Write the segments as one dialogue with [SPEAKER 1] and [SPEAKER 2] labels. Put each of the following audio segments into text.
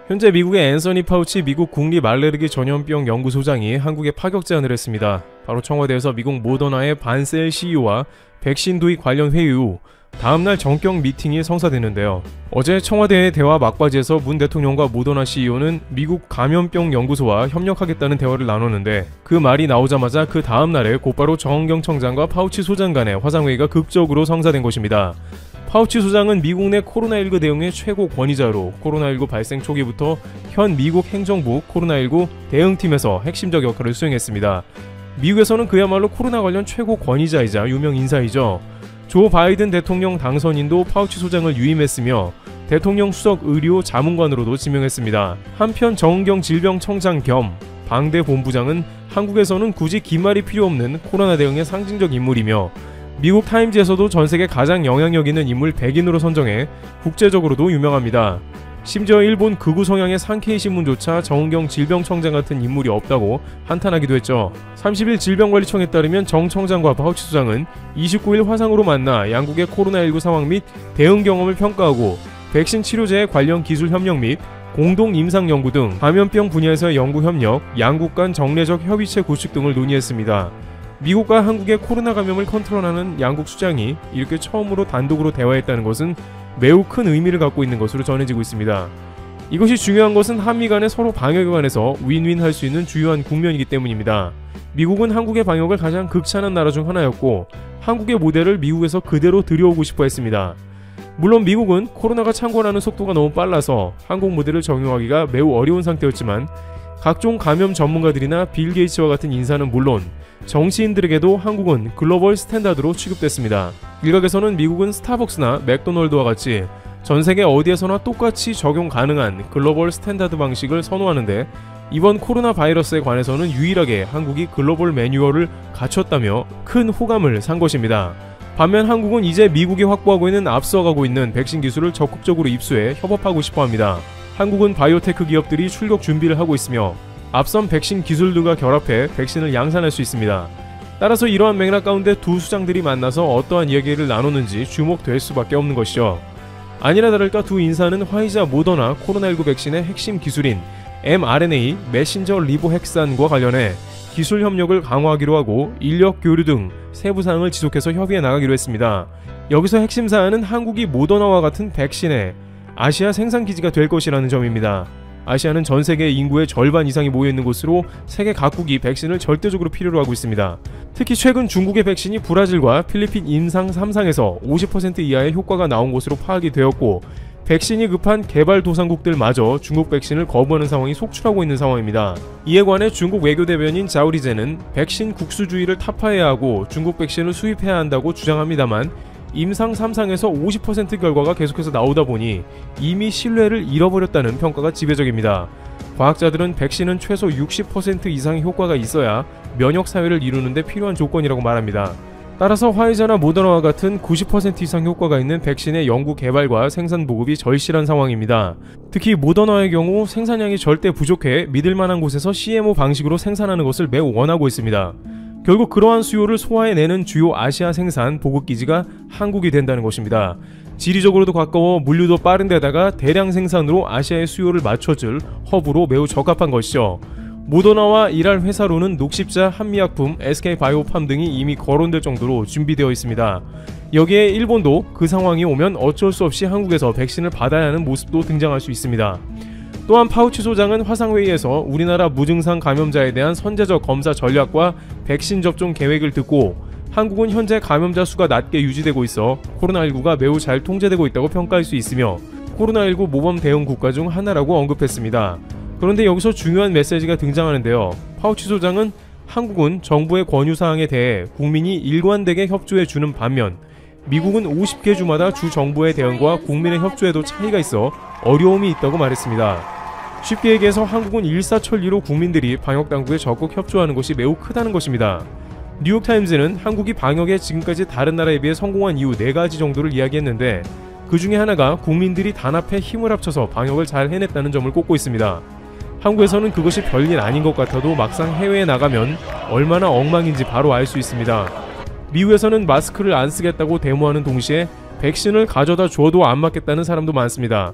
[SPEAKER 1] 현재 미국의 앤서니 파우치 미국 국립알레르기 전염병 연구소장이 한국에 파격 제안을 했습니다. 바로 청와대에서 미국 모더나의 반셀 CEO와 백신 도입 관련 회의 후 다음날 정격 미팅이 성사됐는데요. 어제 청와대의 대화 막바지에서 문 대통령과 모더나 CEO는 미국 감염병 연구소와 협력하겠다는 대화를 나눴는데 그 말이 나오자마자 그 다음날에 곧바로 정은경 청장과 파우치 소장 간의 화상회의가 극적으로 성사된 것입니다. 파우치 소장은 미국 내 코로나19 대응의 최고 권위자로 코로나19 발생 초기부터 현 미국 행정부 코로나19 대응팀에서 핵심적 역할을 수행했습니다. 미국에서는 그야말로 코로나 관련 최고 권위자이자 유명 인사이죠. 조 바이든 대통령 당선인도 파우치 소장을 유임했으며 대통령 수석 의료 자문관으로도 지명했습니다. 한편 정은경 질병청장 겸 방대 본부장은 한국에서는 굳이 기말이 필요 없는 코로나 대응의 상징적 인물이며 미국 타임즈에서도 전세계 가장 영향력 있는 인물 100인으로 선정해 국제적으로도 유명합니다. 심지어 일본 극우 성향의 산케이 신문조차 정은경 질병청장 같은 인물이 없다고 한탄하기도 했죠. 30일 질병관리청에 따르면 정 청장과 파우치 소장은 29일 화상으로 만나 양국의 코로나19 상황 및 대응 경험을 평가하고 백신 치료제의 관련 기술 협력 및 공동 임상 연구 등 감염병 분야에서의 연구 협력, 양국 간 정례적 협의체 구축 등을 논의했습니다. 미국과 한국의 코로나 감염을 컨트롤하는 양국 수장이 이렇게 처음으로 단독으로 대화했다는 것은 매우 큰 의미를 갖고 있는 것으로 전해지고 있습니다. 이것이 중요한 것은 한미 간에 서로 방역에 관해서 윈윈 할 수 있는 주요한 국면이기 때문입니다. 미국은 한국의 방역을 가장 극찬한 나라 중 하나였고 한국의 모델을 미국에서 그대로 들여오고 싶어 했습니다. 물론 미국은 코로나가 창궐하는 속도가 너무 빨라서 한국 모델을 적용하기가 매우 어려운 상태였지만 각종 감염 전문가들이나 빌 게이츠와 같은 인사는 물론 정치인들에게도 한국은 글로벌 스탠다드로 취급됐습니다. 일각에서는 미국은 스타벅스나 맥도널드와 같이 전세계 어디에서나 똑같이 적용 가능한 글로벌 스탠다드 방식을 선호하는데 이번 코로나 바이러스에 관해서는 유일하게 한국이 글로벌 매뉴얼을 갖췄다며 큰 호감을 산 것입니다. 반면 한국은 이제 미국이 확보하고 있는 앞서가고 있는 백신 기술을 적극적으로 입수해 협업하고 싶어합니다. 한국은 바이오테크 기업들이 출격 준비를 하고 있으며 앞선 백신 기술들과 결합해 백신을 양산할 수 있습니다. 따라서 이러한 맥락 가운데 두 수장들이 만나서 어떠한 이야기를 나누는지 주목될 수밖에 없는 것이죠. 아니나 다를까 두 인사는 화이자 모더나 코로나19 백신의 핵심 기술인 mRNA 메신저 리보핵산과 관련해 기술 협력을 강화하기로 하고 인력 교류 등 세부 사항을 지속해서 협의해 나가기로 했습니다. 여기서 핵심 사안은 한국이 모더나와 같은 백신의 아시아 생산 기지가 될 것이라는 점입니다. 아시아는 전 세계 인구의 절반 이상이 모여있는 곳으로 세계 각국이 백신을 절대적으로 필요로 하고 있습니다. 특히 최근 중국의 백신이 브라질과 필리핀 임상 3상에서 50% 이하의 효과가 나온 것으로 파악이 되었고 백신이 급한 개발도상국들마저 중국 백신을 거부하는 상황이 속출하고 있는 상황입니다. 이에 관해 중국 외교대변인 자오리제는 백신 국수주의를 타파해야 하고 중국 백신을 수입해야 한다고 주장합니다만 임상 3상에서 50% 결과가 계속해서 나오다 보니 이미 신뢰를 잃어버렸다는 평가가 지배적입니다. 과학자들은 백신은 최소 60% 이상의 효과가 있어야 면역 사회를 이루는 데 필요한 조건이라고 말합니다. 따라서 화이자나 모더나와 같은 90% 이상 효과가 있는 백신의 연구 개발과 생산 보급이 절실한 상황입니다. 특히 모더나의 경우 생산량이 절대 부족해 믿을만한 곳에서 CMO 방식으로 생산하는 것을 매우 원하고 있습니다. 결국 그러한 수요를 소화해내는 주요 아시아 생산 보급기지가 한국이 된다는 것입니다. 지리적으로도 가까워 물류도 빠른 데다가 대량 생산으로 아시아의 수요를 맞춰줄 허브로 매우 적합한 것이죠. 모더나와 일할 회사로는 녹십자, 한미약품, SK바이오팜 등이 이미 거론될 정도로 준비되어 있습니다. 여기에 일본도 그 상황이 오면 어쩔 수 없이 한국에서 백신을 받아야 하는 모습도 등장할 수 있습니다. 또한 파우치 소장은 화상회의에서 우리나라 무증상 감염자에 대한 선제적 검사 전략과 백신 접종 계획을 듣고 한국은 현재 감염자 수가 낮게 유지되고 있어 코로나19가 매우 잘 통제되고 있다고 평가할 수 있으며 코로나19 모범 대응 국가 중 하나라고 언급했습니다. 그런데 여기서 중요한 메시지가 등장하는데요. 파우치 소장은 한국은 정부의 권유사항에 대해 국민이 일관되게 협조해 주는 반면 미국은 50개 주마다 주 정부의 대응과 국민의 협조에도 차이가 있어 어려움이 있다고 말했습니다. 쉽게 얘기해서 한국은 일사천리로 국민들이 방역당국에 적극 협조하는 것이 매우 크다는 것입니다. 뉴욕타임즈는 한국이 방역에 지금까지 다른 나라에 비해 성공한 이유 4가지 정도를 이야기했는데 그 중에 하나가 국민들이 단합해 힘을 합쳐서 방역을 잘 해냈다는 점을 꼽고 있습니다. 한국에서는 그것이 별일 아닌 것 같아도 막상 해외에 나가면 얼마나 엉망인지 바로 알 수 있습니다. 미국에서는 마스크를 안 쓰겠다고 데모하는 동시에 백신을 가져다 줘도 안 맞겠다는 사람도 많습니다.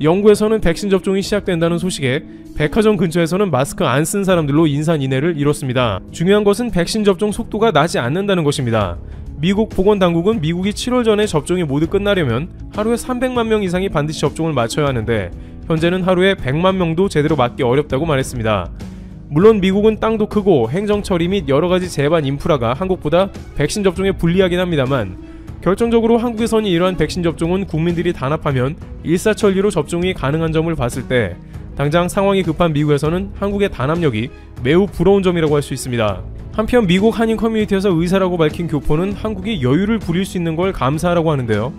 [SPEAKER 1] 영국에서는 백신 접종이 시작된다는 소식에 백화점 근처에서는 마스크 안 쓴 사람들로 인산인해를 이뤘습니다. 중요한 것은 백신 접종 속도가 나지 않는다는 것입니다. 미국 보건당국은 미국이 7월 전에 접종이 모두 끝나려면 하루에 300만 명 이상이 반드시 접종을 마쳐야 하는데 현재는 하루에 100만 명도 제대로 맞기 어렵다고 말했습니다. 물론 미국은 땅도 크고 행정처리 및 여러가지 제반 인프라가 한국보다 백신 접종에 불리하긴 합니다만 결정적으로 한국에서는 이러한 백신 접종은 국민들이 단합하면 일사천리로 접종이 가능한 점을 봤을 때 당장 상황이 급한 미국에서는 한국의 단합력이 매우 부러운 점이라고 할 수 있습니다. 한편 미국 한인 커뮤니티에서 의사라고 밝힌 교포는 한국이 여유를 부릴 수 있는 걸 감사하라고 하는데요.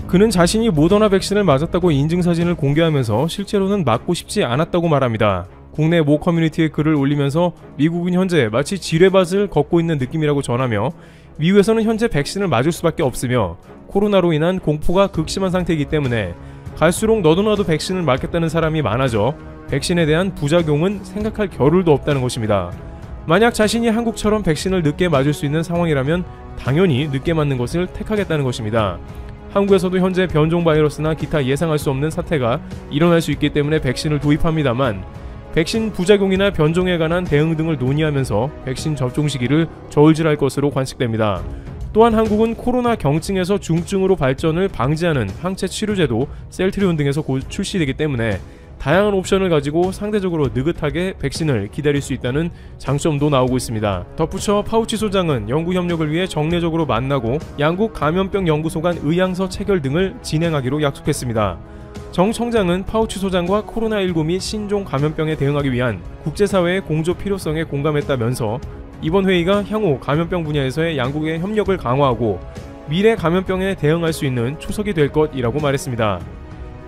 [SPEAKER 1] 그는 자신이 모더나 백신을 맞았다고 인증사진을 공개하면서 실제로는 맞고 싶지 않았다고 말합니다. 국내 모 커뮤니티에 글을 올리면서 미국은 현재 마치 지뢰밭을 걷고 있는 느낌이라고 전하며 미국에서는 현재 백신을 맞을 수밖에 없으며 코로나로 인한 공포가 극심한 상태이기 때문에 갈수록 너도나도 백신을 맞겠다는 사람이 많아져 백신에 대한 부작용은 생각할 겨를도 없다는 것입니다. 만약 자신이 한국처럼 백신을 늦게 맞을 수 있는 상황이라면 당연히 늦게 맞는 것을 택하겠다는 것입니다. 한국에서도 현재 변종 바이러스나 기타 예상할 수 없는 사태가 일어날 수 있기 때문에 백신을 도입합니다만 백신 부작용이나 변종에 관한 대응 등을 논의하면서 백신 접종 시기를 저울질할 것으로 관측됩니다. 또한 한국은 코로나 경증에서 중증으로 발전을 방지하는 항체 치료제도 셀트리온 등에서 곧 출시되기 때문에 다양한 옵션을 가지고 상대적으로 느긋하게 백신을 기다릴 수 있다는 장점도 나오고 있습니다. 덧붙여 파우치 소장은 연구 협력을 위해 정례적으로 만나고 양국 감염병 연구소 간 의향서 체결 등을 진행하기로 약속했습니다. 정 청장은 파우치 소장과 코로나19 및 신종 감염병에 대응하기 위한 국제사회의 공조 필요성에 공감했다면서 이번 회의가 향후 감염병 분야에서의 양국의 협력을 강화하고 미래 감염병에 대응할 수 있는 초석이 될 것이라고 말했습니다.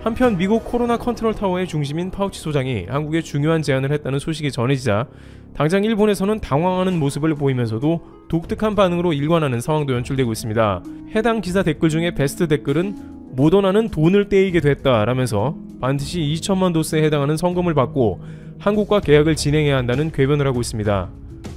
[SPEAKER 1] 한편 미국 코로나 컨트롤 타워의 중심인 파우치 소장이 한국에 중요한 제안을 했다는 소식이 전해지자 당장 일본에서는 당황하는 모습을 보이면서도 독특한 반응으로 일관하는 상황도 연출되고 있습니다. 해당 기사 댓글 중에 베스트 댓글은 모더나는 돈을 떼이게 됐다라면서 반드시 2천만 도스에 해당하는 성금을 받고 한국과 계약을 진행해야 한다는 궤변을 하고 있습니다.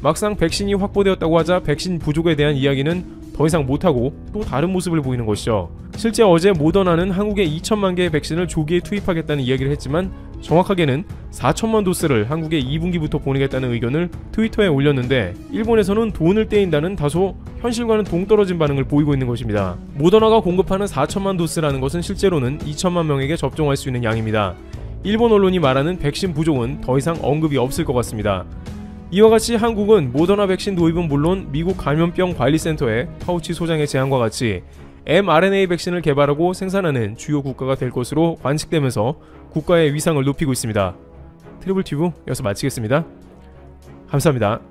[SPEAKER 1] 막상 백신이 확보되었다고 하자 백신 부족에 대한 이야기는 더 이상 못하고 또 다른 모습을 보이는 것이죠. 실제 어제 모더나는 한국에 2천만 개의 백신을 조기에 투입하겠다는 이야기를 했지만 정확하게는 4천만 도스를 한국에 2분기부터 보내겠다는 의견을 트위터에 올렸는데 일본에서는 돈을 떼인다는 다소 현실과는 동떨어진 반응을 보이고 있는 것입니다. 모더나가 공급하는 4천만 도스라는 것은 실제로는 2천만 명에게 접종할 수 있는 양입니다. 일본 언론이 말하는 백신 부족은 더 이상 언급이 없을 것 같습니다. 이와 같이 한국은 모더나 백신 도입은 물론 미국 감염병 관리센터의 파우치 소장의 제안과 같이 mRNA 백신을 개발하고 생산하는 주요 국가가 될 것으로 관측되면서 국가의 위상을 높이고 있습니다. 트리블튜브 여기서 마치겠습니다. 감사합니다.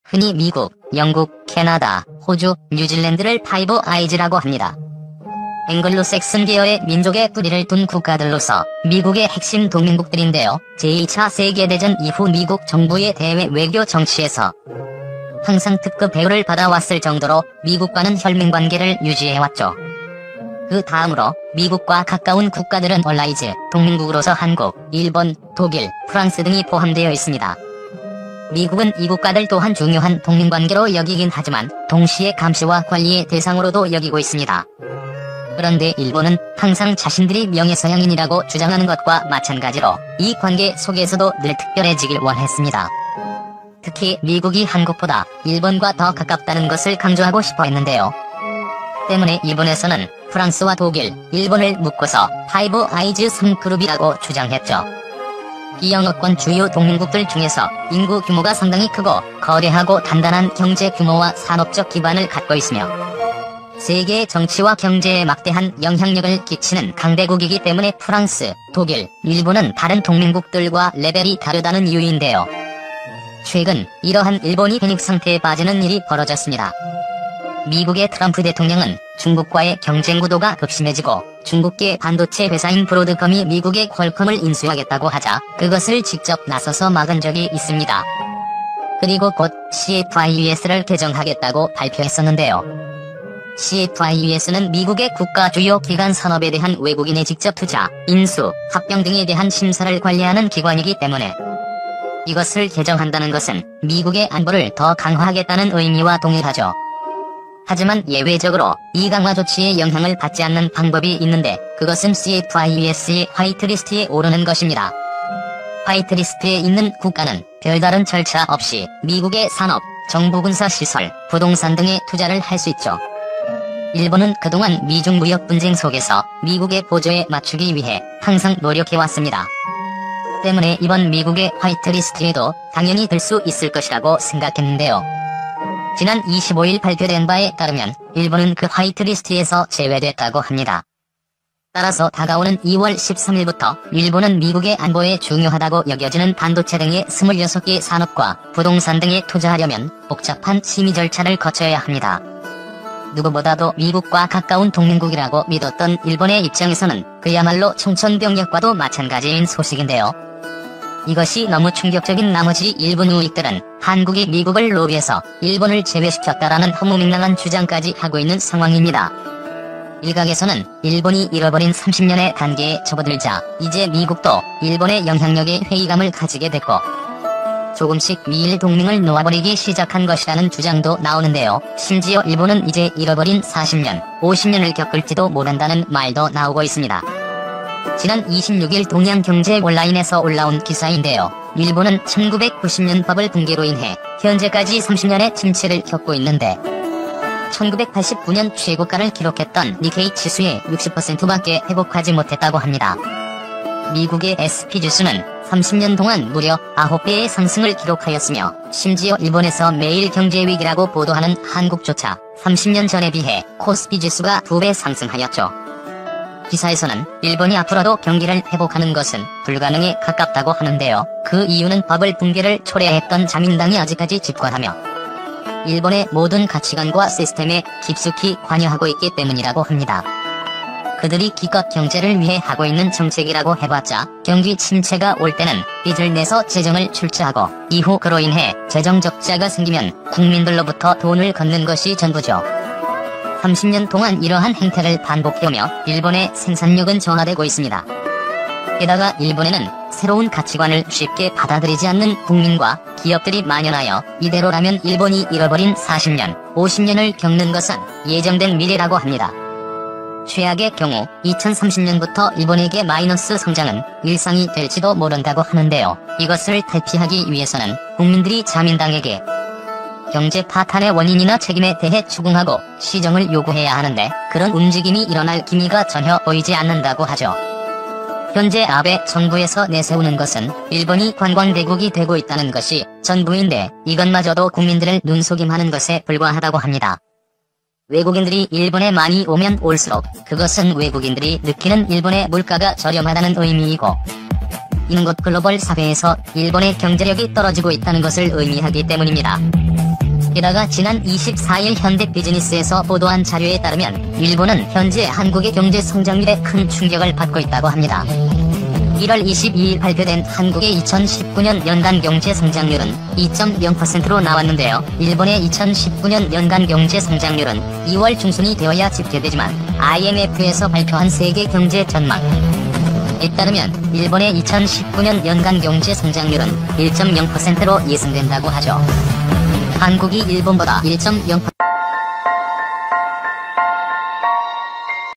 [SPEAKER 2] 흔히 미국, 영국, 캐나다, 호주, 뉴질랜드를 파이브 아이즈라고 합니다. 앵글로색슨 계열의 민족의 뿌리를 둔 국가들로서 미국의 핵심 동맹국들인데요. 제2차 세계대전 이후 미국 정부의 대외 외교 정치에서 항상 특급 배우를 받아왔을 정도로 미국과는 혈맹관계를 유지해왔죠. 그 다음으로 미국과 가까운 국가들은 얼라이즈 동맹국으로서 한국, 일본, 독일, 프랑스 등이 포함되어 있습니다. 미국은 이 국가들 또한 중요한 동맹관계로 여기긴 하지만 동시에 감시와 관리의 대상으로도 여기고 있습니다. 그런데 일본은 항상 자신들이 명예서양인이라고 주장하는 것과 마찬가지로 이 관계 속에서도 늘 특별해지길 원했습니다. 특히 미국이 한국보다 일본과 더 가깝다는 것을 강조하고 싶어 했는데요. 때문에 일본에서는 프랑스와 독일, 일본을 묶어서 파이브 아이즈 3그룹이라고 주장했죠. 이 영어권 주요 동맹국들 중에서 인구 규모가 상당히 크고 거대하고 단단한 경제 규모와 산업적 기반을 갖고 있으며 세계의 정치와 경제에 막대한 영향력을 끼치는 강대국이기 때문에 프랑스, 독일, 일본은 다른 동맹국들과 레벨이 다르다는 이유인데요. 최근 이러한 일본이 패닉 상태에 빠지는 일이 벌어졌습니다. 미국의 트럼프 대통령은 중국과의 경쟁 구도가 급심해지고 중국계 반도체 회사인 브로드컴이 미국의 퀄컴을 인수하겠다고 하자 그것을 직접 나서서 막은 적이 있습니다. 그리고 곧 CFIUS를 개정하겠다고 발표했었는데요. CFIUS는 미국의 국가 주요 기관 산업에 대한 외국인의 직접 투자, 인수, 합병 등에 대한 심사를 관리하는 기관이기 때문에 이것을 개정한다는 것은 미국의 안보를 더 강화하겠다는 의미와 동일하죠. 하지만 예외적으로 이 강화 조치의 영향을 받지 않는 방법이 있는데 그것은 CFIUS의 화이트리스트에 오르는 것입니다. 화이트리스트에 있는 국가는 별다른 절차 없이 미국의 산업, 정부 군사 시설, 부동산 등에 투자를 할 수 있죠. 일본은 그동안 미중 무역 분쟁 속에서 미국의 보조에 맞추기 위해 항상 노력해왔습니다. 때문에 이번 미국의 화이트리스트에도 당연히 들 수 있을 것이라고 생각했는데요. 지난 25일 발표된 바에 따르면 일본은 그 화이트리스트에서 제외됐다고 합니다. 따라서 다가오는 2월 13일부터 일본은 미국의 안보에 중요하다고 여겨지는 반도체 등의 26개 산업과 부동산 등에 투자하려면 복잡한 심의 절차를 거쳐야 합니다. 누구보다도 미국과 가까운 동맹국이라고 믿었던 일본의 입장에서는 그야말로 청천벽력과도 마찬가지인 소식인데요. 이것이 너무 충격적인 나머지 일본 우익들은 한국이 미국을 로비해서 일본을 제외시켰다라는 허무맹랑한 주장까지 하고 있는 상황입니다. 일각에서는 일본이 잃어버린 30년의 단계에 접어들자 이제 미국도 일본의 영향력에 회의감을 가지게 됐고 조금씩 미일 동맹을 놓아버리기 시작한 것이라는 주장도 나오는데요. 심지어 일본은 이제 잃어버린 40년, 50년을 겪을지도 모른다는 말도 나오고 있습니다. 지난 26일 동양경제 온라인에서 올라온 기사인데요. 일본은 1990년 버블 붕괴로 인해 현재까지 30년의 침체를 겪고 있는데 1989년 최고가를 기록했던 니케이 지수의 60%밖에 회복하지 못했다고 합니다. 미국의 SP 지수는 30년 동안 무려 9배의 상승을 기록하였으며 심지어 일본에서 매일 경제위기라고 보도하는 한국조차 30년 전에 비해 코스피 지수가 2배 상승하였죠. 기사에서는 일본이 앞으로도 경기를 회복하는 것은 불가능에 가깝다고 하는데요. 그 이유는 버블 붕괴를 초래했던 자민당이 아직까지 집권하며 일본의 모든 가치관과 시스템에 깊숙이 관여하고 있기 때문이라고 합니다. 그들이 기껏 경제를 위해 하고 있는 정책이라고 해봤자 경기 침체가 올 때는 빚을 내서 재정을 출자하고 이후 그로 인해 재정 적자가 생기면 국민들로부터 돈을 걷는 것이 전부죠. 30년 동안 이러한 행태를 반복해오며 일본의 생산력은 저하되고 있습니다. 게다가 일본에는 새로운 가치관을 쉽게 받아들이지 않는 국민과 기업들이 만연하여 이대로라면 일본이 잃어버린 40년, 50년을 겪는 것은 예정된 미래라고 합니다. 최악의 경우 2030년부터 일본에게 마이너스 성장은 일상이 될지도 모른다고 하는데요. 이것을 탈피하기 위해서는 국민들이 자민당에게 경제 파탄의 원인이나 책임에 대해 추궁하고 시정을 요구해야 하는데 그런 움직임이 일어날 기미가 전혀 보이지 않는다고 하죠. 현재 아베 정부에서 내세우는 것은 일본이 관광대국이 되고 있다는 것이 전부인데 이것마저도 국민들을 눈속임하는 것에 불과하다고 합니다. 외국인들이 일본에 많이 오면 올수록 그것은 외국인들이 느끼는 일본의 물가가 저렴하다는 의미이고 이는 곧 글로벌 사회에서 일본의 경제력이 떨어지고 있다는 것을 의미하기 때문입니다. 게다가 지난 24일 현대비즈니스에서 보도한 자료에 따르면 일본은 현재 한국의 경제 성장률에 큰 충격을 받고 있다고 합니다. 1월 22일 발표된 한국의 2019년 연간 경제 성장률은 2.0%로 나왔는데요. 일본의 2019년 연간 경제 성장률은 2월 중순이 되어야 집계되지만 IMF에서 발표한 세계 경제 전망에 따르면 일본의 2019년 연간 경제 성장률은 1.0%로 예상된다고 하죠. 한국이 일본보다 1.0%